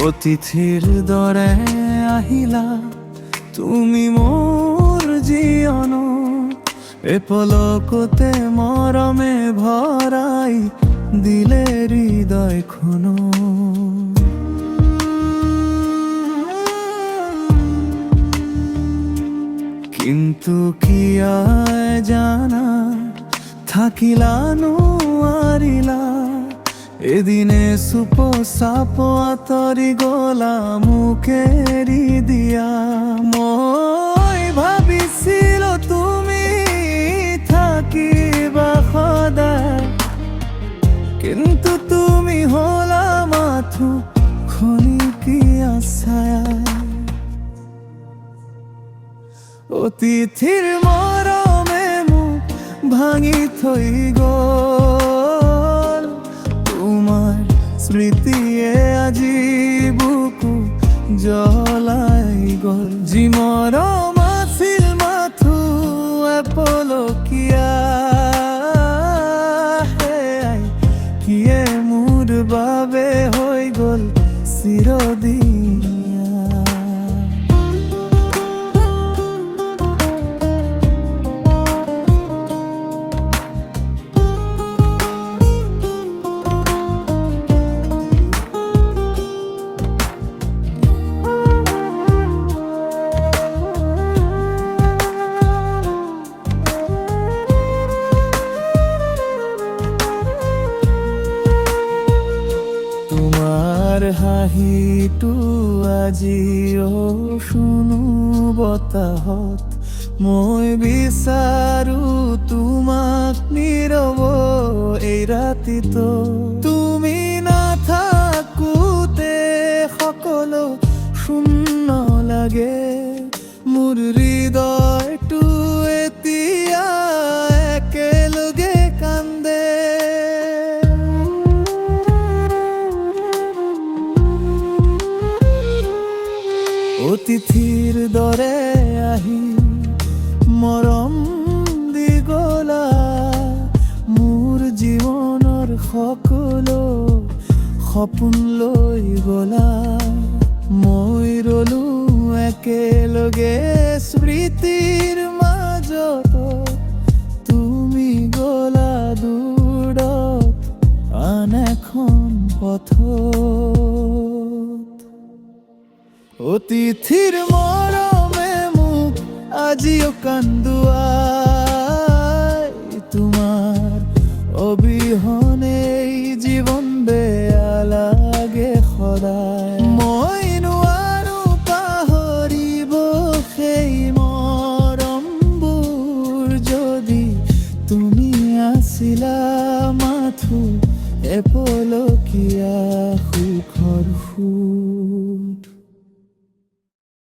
অতিথিৰ দৰে আহিলা তুমি মোৰ জীৱন, এপলকতে মৰমে ভৰাই দিলে হৃদয়খন। কিন্তু কিয় জানা থাকিলা নোৱাৰিলা, এদিনে চুপ চাপ আঁতৰি গলা মোক এৰি দিয়া। মই ভাবিছিলো তুমি থাকিবা সদায়, কিন্তু তুমি হলা মাথো খনিকীয়া ছায়া। অতিথিৰ মৰমে মোক ভাঙি থৈ গ'ল, তোমাৰ স্মৃতিয়ে আজি বুকু জ্বলাই গ'ল। যি মৰম আছিল মাথো এপলকীয়া, সেয়াই কিয়ে মোৰ বাবে হৈ গ'ল চিৰদিনীয়া। তোমাৰ হাঁহিটো আজিও শুনো বতাহত, মই বিচাৰো তোমাক নীৰৱ এই ৰাতিটো। তুমি নাথাকোতে সকলো শূন্য লাগে, মোৰ হৃদয়টো এতিয়া একেলগে কান্দে। অতিথিৰ দৰে আহি মৰম দি গলা, মোৰ জীৱনৰ সকলো সপোন লৈ গলা। মই ৰলো একেলগে স্মৃতিৰ মাজত, তুমি গলা দূৰত আন এখন পথত। অতিথিৰ মৰমে মোক আজিও কান্দুৱাই, তোমাৰ অবিহনে জীৱন বেয়া লাগে সদায়। মই নোৱাৰো পাহৰিব সেই মৰমবোৰ, যদি তুমি আছিলা মাথো এপলকীয়া সুখৰ সুৰ।